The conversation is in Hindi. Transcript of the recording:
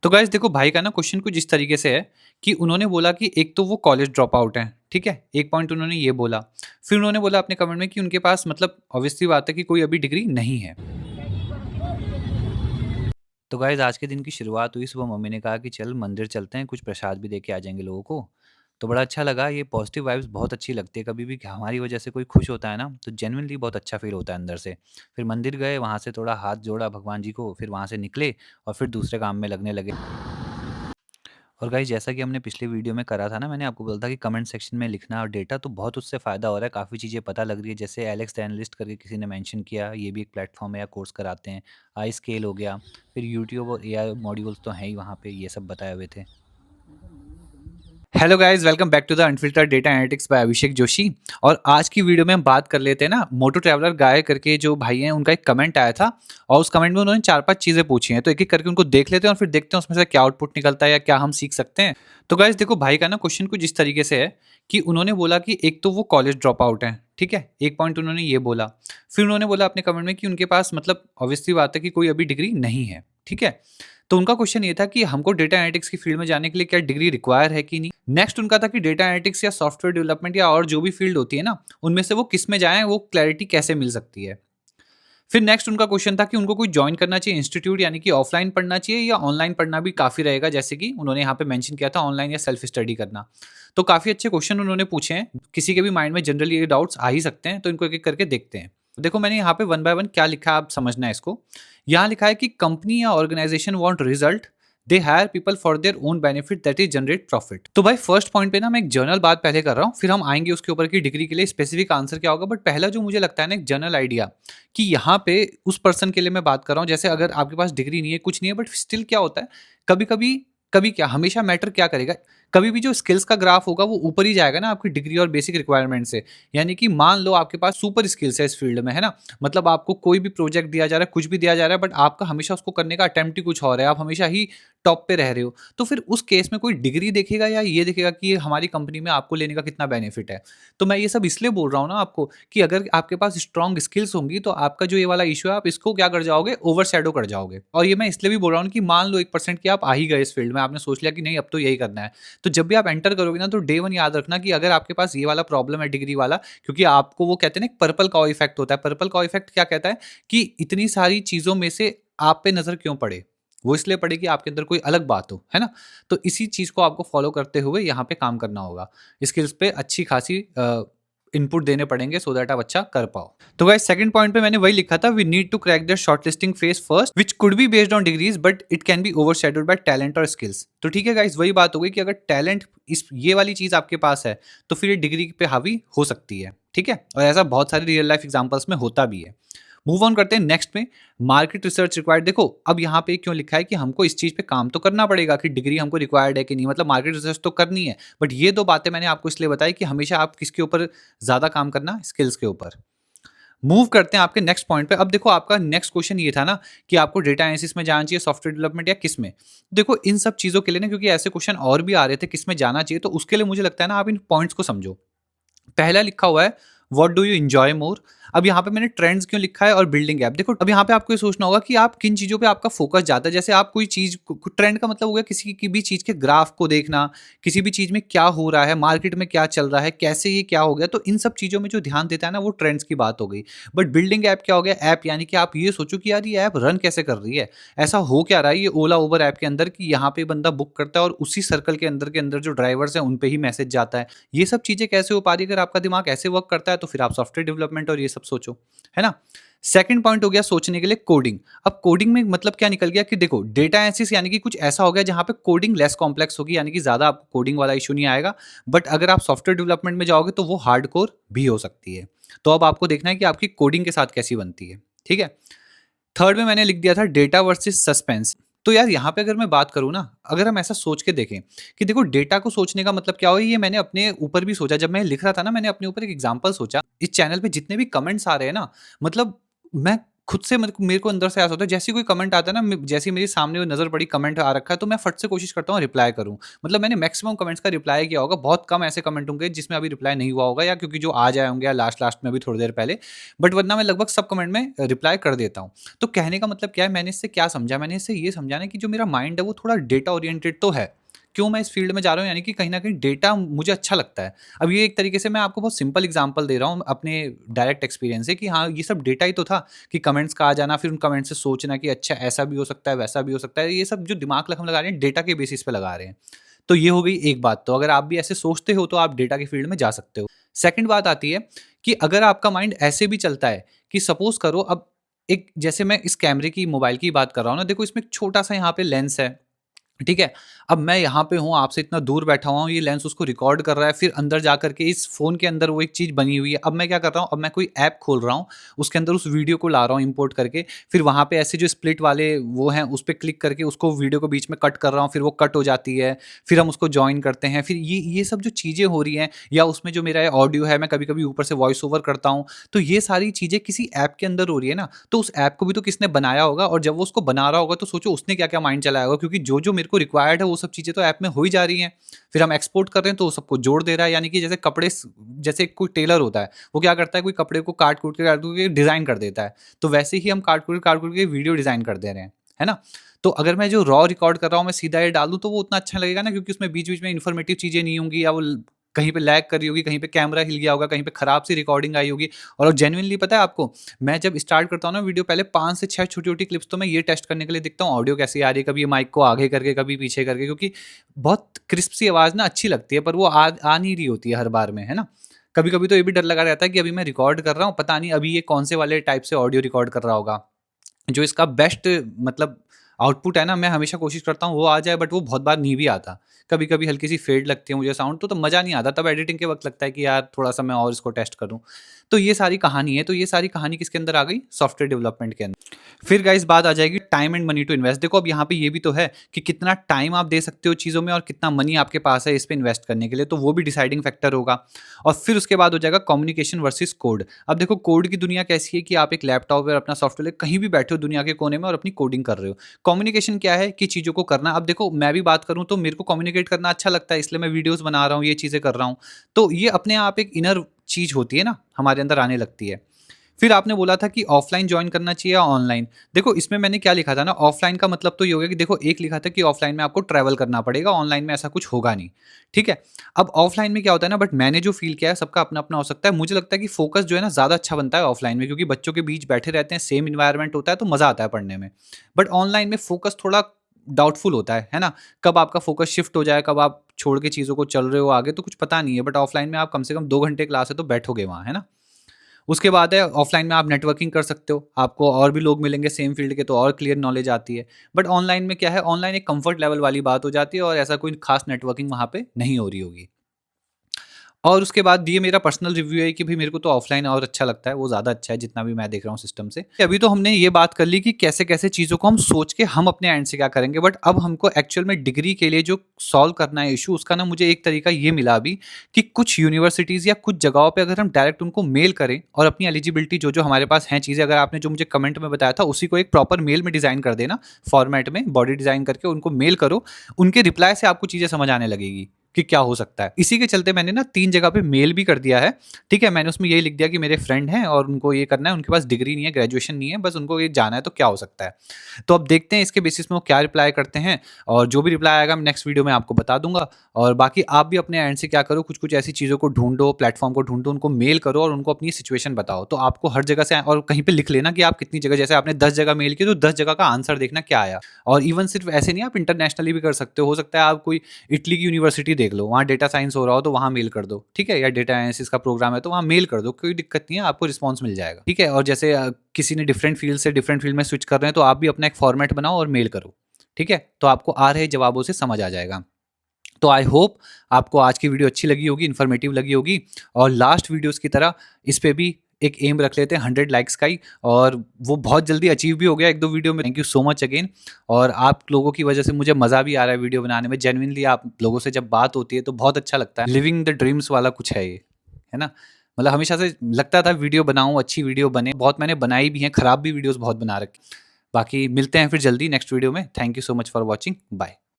तो गाइस देखो भाई का ना क्वेश्चन कुछ इस तरीके से है कि उन्होंने बोला कि एक तो वो कॉलेज ड्रॉप आउट है, ठीक है? एक पॉइंट उन्होंने ये बोला। फिर उन्होंने बोला अपने कमेंट में कि उनके पास मतलब ऑब्वियस सी बात है कि कोई अभी डिग्री नहीं है। तो गाइस आज के दिन की शुरुआत हुई, सुबह मम्मी ने कहा कि चल मंदिर चलते हैं, कुछ प्रसाद भी दे के आ जाएँगे लोगों को। तो बड़ा अच्छा लगा, ये पॉजिटिव वाइब्स बहुत अच्छी लगती है, कभी भी कि हमारी वजह से कोई खुश होता है ना, तो जेनुइनली बहुत अच्छा फ़ील होता है अंदर से। फिर मंदिर गए, वहाँ से थोड़ा हाथ जोड़ा भगवान जी को, फिर वहाँ से निकले और फिर दूसरे काम में लगने लगे। और गाइस जैसा कि हमने पिछले वीडियो में करा था ना, मैंने आपको बोला था कि कमेंट सेक्शन में लिखना और डेटा तो बहुत उससे फ़ायदा हो रहा है, काफ़ी चीज़ें पता लग रही है। जैसे एलेक्स द एनालिस्ट करके किसी ने मेंशन किया, ये भी एक प्लेटफ़ॉर्म है या कोर्स कराते हैं। आई स्केल हो गया, फिर यूट्यूब और एआई मॉड्यूल्स तो हैं ही वहाँ पे, ये सब बताए हुए थे। Hello guys, welcome back to the unfiltered data analytics by Abhishek Joshi. और आज की वीडियो में हम बात कर लेते हैं ना, मोटो ट्रैवलर गाय करके जो भाई हैं उनका एक कमेंट आया था और उस कमेंट में उन्होंने 4-5 चीज़ें पूछी हैं, तो एक-एक करके उनको देख लेते हैं और फिर देखते हैं उसमें से क्या आउटपुट निकलता है या क्या हम सीख सकते हैं। तो गाइस देखो भाई का ना क्वेश्चन कुछ इस तरीके से है कि उन्होंने बोला कि एक तो वो कॉलेज ड्रॉप आउट है, ठीक है? एक पॉइंट उन्होंने ये बोला। फिर उन्होंने बोला अपने कमेंट में कि उनके पास मतलब ऑब्वियस सी बात है कि कोई अभी डिग्री नहीं है, ठीक है? तो उनका क्वेश्चन ये था कि हमको डेटा एनालिटिक्स की फील्ड में जाने के लिए क्या डिग्री रिक्वायर है कि नहीं? नेक्स्ट उनका था कि डेटा एनालिटिक्स या सॉफ्टवेयर डेवलपमेंट या और जो भी फील्ड होती है ना, उनमें से वो किस में जाएँ, वो क्लैरिटी कैसे मिल सकती है? फिर नेक्स्ट उनका क्वेश्चन था कि उनको कोई जॉइन करना चाहिए इंस्टीट्यूट, यानी कि ऑफलाइन पढ़ना चाहिए या ऑनलाइन पढ़ना भी काफ़ी रहेगा, जैसे कि उन्होंने यहाँ पे मेंशन किया था ऑनलाइन या सेल्फ स्टडी करना। तो काफ़ी अच्छे क्वेश्चन उन्होंने पूछे हैं, किसी के भी माइंड में जनरली ये डाउट्स आ ही सकते हैं, तो इनको एक-एक करके देखते हैं। देखो मैंने यहाँ पे वन बाय वन क्या लिखा है, आप समझना है इसको। यहाँ लिखा है कि कंपनी या organisation want result, they hire people for their own benefit that is generate profit. तो भाई फर्स्ट पॉइंट पे ना मैं एक जर्नल बात पहले कर रहा हूँ, फिर हम आएंगे उसके ऊपर की डिग्री के लिए स्पेसिफिक आंसर क्या होगा। बट पहला जो मुझे लगता है ना, एक जनरल आइडिया कि यहाँ पे उस पर्सन के लिए मैं बात कर रहा हूँ, जैसे अगर आपके पास डिग्री नहीं है, कुछ नहीं है, बट स्टिल क्या होता है, कभी कभी कभी क्या हमेशा मैटर क्या करेगा, कभी भी जो स्किल्स का ग्राफ होगा वो ऊपर ही जाएगा ना आपकी डिग्री और बेसिक रिक्वायरमेंट से। यानी कि मान लो आपके पास सुपर स्किल्स है इस फील्ड में, है ना? मतलब आपको कोई भी प्रोजेक्ट दिया जा रहा है, कुछ भी दिया जा रहा है, बट आपका हमेशा उसको करने का अटेम्प्ट ही कुछ और है, आप हमेशा ही टॉप पे रह रहे हो। तो फिर उस केस में कोई डिग्री देखेगा या ये देखेगा कि ये हमारी कंपनी में आपको लेने का कितना बेनिफिट है? तो मैं ये सब इसलिए बोल रहा हूँ ना आपको कि अगर आपके पास स्ट्रॉन्ग स्किल्स होंगी तो आपका जो ये वाला इश्यू है, आप इसको क्या कर जाओगे, ओवरशैडो कर जाओगे। और ये मैं इसलिए भी बोल रहा हूँ कि मान लो 1% की आप आ ही गए इस फील्ड में, आपने सोच लिया कि नहीं अब तो यही करना है। तो जब भी आप एंटर करोगे ना, तो डे 1 याद रखना कि अगर आपके पास ये वाला प्रॉब्लम है डिग्री वाला, क्योंकि आपको वो कहते हैं ना एक पर्पल काउ इफेक्ट होता है। पर्पल काउ इफेक्ट क्या कहता है कि इतनी सारी चीज़ों में से आप पे नज़र क्यों पड़े? वो इसलिए पड़े कि आपके अंदर कोई अलग बात हो, है ना? तो इसी चीज़ को आपको फॉलो करते हुए यहाँ पे काम करना होगा। स्किल्स पे अच्छी खासी इनपुट देने पड़ेंगे सो दैट आप अच्छा कर पाओ। तो गाइस सेकंड पॉइंट पे मैंने वही लिखा था, we need to crack the shortlisting phase first which could be based on degrees but it can be overshadowed by talent और स्किल्स। तो ठीक है गाइस, वही बात हो गई कि अगर टैलेंट इस ये वाली चीज़ आपके पास है तो फिर ये डिग्री पे हावी हो सकती है, ठीक है? और ऐसा बहुत सारे रियल लाइफ एग्जांपल्स में होता भी है। मूव ऑन करते हैं नेक्स्ट में, मार्केट रिसर्च रिक्वायर्ड। देखो अब यहाँ पे क्यों लिखा है कि हमको इस चीज़ पे काम तो करना पड़ेगा कि डिग्री हमको रिक्वायर्ड है कि नहीं, मतलब मार्केट रिसर्च तो करनी है। बट ये 2 बातें मैंने आपको इसलिए बताई कि हमेशा आप किसके ऊपर ज़्यादा काम करना, स्किल्स के ऊपर। मूव करते हैं आपके नेक्स्ट पॉइंट पे। अब देखो आपका नेक्स्ट क्वेश्चन ये था ना कि आपको डेटा एनालिसिस में जाना चाहिए, सॉफ्टवेयर डेवलपमेंट या किस में? देखो इन सब चीज़ों के लिए ना, क्योंकि ऐसे क्वेश्चन और भी आ रहे थे किस में जाना चाहिए, तो उसके लिए मुझे लगता है ना आप इन पॉइंट्स को समझो। पहला लिखा हुआ है व्हाट डू यू एंजॉय मोर। अब यहाँ पे मैंने ट्रेंड्स क्यों लिखा है और बिल्डिंग गैप। देखो अब यहाँ पे आपको ये सोचना होगा कि आप किन चीज़ों पे आपका फोकस जाता है। जैसे आप कोई चीज़, ट्रेंड का मतलब हो गया किसी की भी चीज़ के ग्राफ को देखना, किसी भी चीज़ में क्या हो रहा है, मार्केट में क्या चल रहा है, कैसे ये क्या हो गया, तो इन सब चीज़ों में जो ध्यान देता है ना, वो ट्रेंड्स की बात हो गई। बट बिल्डिंग ऐप क्या हो गया? ऐप यानी कि आप ये सोचो कि यार ये ऐप रन कैसे कर रही है, ऐसा हो क्या रहा है ये ओला उबर ऐप के अंदर कि यहाँ पे बंदा बुक करता है और उसी सर्कल के अंदर जो ड्राइवर्स हैं उन पे ही मैसेज जाता है। ये सब चीज़ें कैसे हो पा रही है? अगर आपका दिमाग ऐसे वर्क करता है तो फिर आप सॉफ्टवेयर डेवलपमेंट और ये सब सोचो, है ना? सेकंड पॉइंट हो गया सोचने के लिए कोडिंग। अब कोडिंग में मतलब क्या निकल गया कि देखो डेटा एनालिसिस यानी कि कुछ ऐसा हो गया जहाँ पे कोडिंग लेस कॉम्प्लेक्स होगी, यानी कि ज़्यादा आपको कोडिंग वाला इश्यू नहीं आएगा। बट अगर आप सॉफ्टवेयर डेवलपमेंट में जाओगे तो वो हार्डकोर भी हो सकती है। तो अब आपको देखना है कि आपकी कोडिंग के साथ कैसी बनती है, ठीक है? थर्ड में मैंने लिख दिया था डेटा वर्सेस सस्पेंस। तो यार यहाँ पे अगर मैं बात करूँ ना, अगर हम ऐसा सोच के देखें कि देखो डेटा को सोचने का मतलब क्या हो, ये मैंने अपने ऊपर भी सोचा। जब मैं लिख रहा था ना, मैंने अपने ऊपर एक एग्जांपल सोचा। इस चैनल पे जितने भी कमेंट्स आ रहे हैं ना, मतलब मैं खुद से मेरे को अंदर से ऐसा होता है, जैसे ही कोई कमेंट आता है ना, जैसे ही मेरे सामने वो नज़र पड़ी कमेंट आ रखा है, तो मैं फट से कोशिश करता हूँ रिप्लाई करूँ। मतलब मैंने मैक्सिमम कमेंट्स का रिप्लाई किया होगा, बहुत कम ऐसे कमेंट होंगे जिसमें अभी रिप्लाई नहीं हुआ होगा, या क्योंकि जो आ जाए होंगे या लास्ट में अभी थोड़ी देर पहले, बट वरना मैं लगभग सब कमेंट में रिप्लाई कर देता हूँ। तो कहने का मतलब क्या है, मैंने इससे क्या समझा, मैंने इससे ये समझा ना कि जो मेरा माइंड है वो थोड़ा डेटा ओरिएंटेड तो है। क्यों मैं इस फील्ड में जा रहा हूँ, यानी कि कहीं न कहीं डेटा मुझे अच्छा लगता है। अब ये एक तरीके से मैं आपको बहुत सिंपल एग्ज़ाम्पल दे रहा हूँ अपने डायरेक्ट एक्सपीरियंस से, कि हाँ, ये सब डेटा ही तो था, कि कमेंट्स का आ जाना, फिर उन कमेंट्स से सोचना कि अच्छा ऐसा भी हो सकता है, वैसा भी हो सकता है। ये सब जो दिमाग हम लगा रहे हैं, डेटा के बेसिस पे लगा रहे हैं। तो ये हो गई एक बात, तो अगर आप भी ऐसे सोचते हो तो आप डेटा के फील्ड में जा सकते हो। सेकंड बात आती है कि अगर आपका माइंड ऐसे भी चलता है कि सपोज़ करो, अब एक जैसे मैं इस कैमरे की, मोबाइल की बात कर रहा हूँ ना, देखो इसमें एक छोटा-सा यहाँ पे लेंस है। ठीक है? अब मैं यहाँ पे हूँ, आपसे इतना दूर बैठा हुआ हूँ, ये लेंस उसको रिकॉर्ड कर रहा है, फिर अंदर जा कर के इस फ़ोन के अंदर वो एक चीज़ बनी हुई है। अब मैं क्या कर रहा हूँ, अब मैं कोई ऐप खोल रहा हूँ, उसके अंदर उस वीडियो को ला रहा हूँ इम्पोर्ट करके, फिर वहाँ पे ऐसे जो स्प्लिट वाले वो हैं, उस पे क्लिक करके उसको वीडियो को बीच में कट कर रहा हूँ, फिर वो कट हो जाती है, फिर हम उसको जॉइन करते हैं, फिर ये सब जो चीज़ें हो रही हैं, या उसमें जो मेरा ऑडियो है, मैं कभी-कभी ऊपर से वॉइस ओवर करता हूँ, तो ये सारी चीज़ें किसी ऐप के अंदर हो रही है ना, तो उस ऐप को भी तो किसने बनाया होगा, और जब वो उसको बना रहा होगा तो सोचो उसने क्या-क्या माइंड चलाया होगा, क्योंकि जो-जो मेरे को रिक्वायर्ड है वो सब चीज़ें तो ऐप में हो ही जा रही हैं। फिर हम एक्सपोर्ट कर रहे हैं तो वो सबको जोड़ दे रहा है, यानी कि जैसे कपड़े जैसे कोई टेलर होता है, वो क्या करता है, कोई कपड़े को काट-कूट के डिज़ाइन कर देता है। तो वैसे ही हम काट-कूट के वीडियो डिज़ाइन कर दे रहे हैं, है ना? तो अगर मैं जो रॉ रिकॉर्ड कर रहा हूँ मैं सीधा ये डाल दूँ तो वो उतना अच्छा लगेगा ना, क्योंकि उसमें बीच-बीच में इन्फॉर्मेटिव चीज़ें नहीं होंगी, या वो कहीं पे लैग कर रही होगी, कहीं पे कैमरा हिल गया होगा, कहीं पे खराब सी रिकॉर्डिंग आई होगी। और जेन्युइनली पता है आपको, मैं जब स्टार्ट करता हूँ ना वीडियो, पहले 5 से 6 छोटी-छोटी क्लिप्स तो मैं ये टेस्ट करने के लिए देखता हूँ ऑडियो कैसी आ रही है, कभी ये माइक को आगे करके, कभी पीछे करके, क्योंकि बहुत क्रिस्प सी आवाज़ ना अच्छी लगती है, पर वो आ नहीं रही होती है हर बार में, है ना? कभी-कभी तो ये भी डर लगा रहता है कि अभी मैं रिकॉर्ड कर रहा हूँ, पता नहीं अभी ये कौन से वाले टाइप से ऑडियो रिकॉर्ड कर रहा होगा। जो इसका बेस्ट मतलब आउटपुट है ना, मैं हमेशा कोशिश करता हूँ वो आ जाए, बट वो बहुत बार नहीं भी आता। कभी-कभी हल्की-सी फेड लगती है मुझे साउंड, तो मज़ा नहीं आता, तब एडिटिंग के वक़्त लगता है कि यार थोड़ा-सा मैं और इसको टेस्ट करूँ। तो ये सारी कहानी है, तो ये सारी कहानी किसके अंदर आ गई? सॉफ्टवेयर डेवलपमेंट के अंदर। फिर गाइस बात आ जाएगी time and money to invest. देखो अब यहाँ पे ये भी तो है कि कितना टाइम आप दे सकते हो चीज़ों में, और कितना मनी आपके पास है इस पे इन्वेस्ट करने के लिए, तो वो भी डिसाइडिंग फैक्टर होगा। और फिर उसके बाद हो जाएगा कम्युनिकेशन वर्सेस कोड। अब देखो कोड की दुनिया कैसी है कि आप एक लैपटॉप पर अपना सॉफ्टवेयर कहीं भी बैठे हो दुनिया के कोने में और अपनी कोडिंग कर रहे हो। कम्युनिकेशन क्या है कि चीज़ों को करना। अब देखो मैं भी बात करूँ तो मेरे को कम्युनिकेट करना अच्छा लगता है, इसलिए मैं वीडियोज़ बना रहा हूँ, ये चीज़ें कर रहा हूँ। तो ये अपने आप एक इनर चीज़ होती है ना, हमारे अंदर आने लगती है। फिर आपने बोला था कि ऑफ़लाइन जॉइन करना चाहिए या ऑनलाइन? देखो इसमें मैंने क्या लिखा था ना, ऑफ़लाइन का मतलब तो ये हो गया कि देखो एक लिखा था कि ऑफ़लाइन में आपको ट्रैवल करना पड़ेगा, ऑनलाइन में ऐसा कुछ होगा नहीं, ठीक है? अब ऑफ़लाइन में क्या होता है ना, बट मैंने जो फ़ील किया है, सबका अपना-अपना हो सकता है। मुझे लगता है कि फ़ोकस जो है ना ज़्यादा अच्छा बनता है ऑफ़लाइन में, क्योंकि बच्चों के बीच बैठे रहते हैं, सेम एनवायरनमेंट होता है तो मज़ा आता है पढ़ने में। बट ऑनलाइन में फ़ोकस थोड़ा डाउटफुल होता है ना? कब आपका फ़ोकस शिफ्ट हो जाए, कब आप छोड़ के चीज़ों को चल रहे हो आगे, तो कुछ पता नहीं है। बट ऑफ़लाइन में आप कम से कम 2 घंटे क्लास है तो बैठोगे वहाँ, है ना? उसके बाद है ऑफ़लाइन में आप नेटवर्किंग कर सकते हो, आपको और भी लोग मिलेंगे सेम फ़ील्ड के, तो और क्लियर नॉलेज आती है। बट ऑनलाइन में क्या है, ऑनलाइन एक कम्फ़र्ट लेवल वाली बात हो जाती है, और ऐसा कोई ख़ास नेटवर्किंग वहाँ पे नहीं हो रही होगी। और उसके बाद ये मेरा पर्सनल रिव्यू है कि भई मेरे को तो ऑफ़लाइन और अच्छा लगता है, वो ज़्यादा अच्छा है जितना भी मैं देख रहा हूँ सिस्टम से। अभी तो हमने ये बात कर ली कि कैसे-कैसे चीज़ों को हम सोच के हम अपने एंड से क्या करेंगे, बट अब हमको एक्चुअल में डिग्री के लिए जो सॉल्व करना है इश्यू, उसका ना मुझे एक तरीका ये मिला अभी, कि कुछ यूनिवर्सिटीज़ या कुछ जगहों पे अगर हम डायरेक्ट उनको मेल करें और अपनी एलिजिबिलिटी जो-जो हमारे पास हैं चीज़ें, अगर आपने जो मुझे कमेंट में बताया था उसी को एक प्रॉपर मेल में डिज़ाइन कर देना, फॉर्मेट में बॉडी डिज़ाइन करके उनको मेल करो, उनके रिप्लाई से आपको चीज़ें समझ आने लगेगी कि क्या हो सकता है। इसी के चलते मैंने ना 3 जगह पे मेल भी कर दिया है, ठीक है? मैंने उसमें यही लिख दिया कि मेरे फ्रेंड हैं और उनको ये करना है, उनके पास डिग्री नहीं है, ग्रेजुएशन नहीं है, बस उनको ये जाना है तो क्या हो सकता है। तो अब देखते हैं इसके बेसिस में वो क्या रिप्लाई करते हैं, और जो भी रिप्लाई आएगा मैं नेक्स्ट वीडियो में आपको बता दूँगा। और बाकी आप भी अपने एंड से क्या करो, कुछ-कुछ ऐसी चीज़ों को ढूँढो, प्लेटफ़ॉर्म को ढूँढो, उनको मेल करो और उनको अपनी सिचुएशन बताओ। तो आपको हर जगह से, और कहीं पे लिख लेना कि आप कितनी जगह, जैसे आपने 10 जगह मेल की तो 10 जगह का आंसर देखना क्या आया। और इवन सिर्फ़ ऐसे नहीं, आप इंटरनेशनली भी कर सकते हो सकता है आप कोई इटली की यूनिवर्सिटी देख लो, वहाँ डेटा साइंस हो रहा हो तो वहाँ मेल कर दो, ठीक है? या डेटा एनालिसिस का प्रोग्राम है तो वहाँ मेल कर दो, कोई दिक्कत नहीं है, आपको रिस्पॉन्स मिल जाएगा, ठीक है? और जैसे किसी ने डिफरेंट फील्ड से डिफरेंट फील्ड में स्विच कर रहे हैं तो आप भी अपना एक फॉर्मेट बनाओ और मेल करो, ठीक है? तो आपको आ रहे जवाबों से समझ आ जाएगा। तो आई होप आपको आज की वीडियो अच्छी लगी होगी, इन्फॉर्मेटिव लगी होगी, और लास्ट वीडियोज़ की तरह इस पे भी एक एम रख लेते हैं 100 लाइक्स का ही, और वो बहुत जल्दी अचीव भी हो गया 1-2 वीडियो में। Thank you so much again. और आप लोगों की वजह से मुझे मज़ा भी आ रहा है वीडियो बनाने में। जेनुइनली आप लोगों से जब बात होती है तो बहुत अच्छा लगता है। लिविंग द ड्रीम्स वाला कुछ है ये, है ना? मतलब हमेशा से लगता था वीडियो बनाऊँ, अच्छी वीडियो बने, बहुत मैंने बनाई भी हैं, खराब भी वीडियोज़ बहुत बना रखी। बाकी मिलते हैं फिर जल्दी नेक्स्ट वीडियो में। Thank you so much for watching, bye.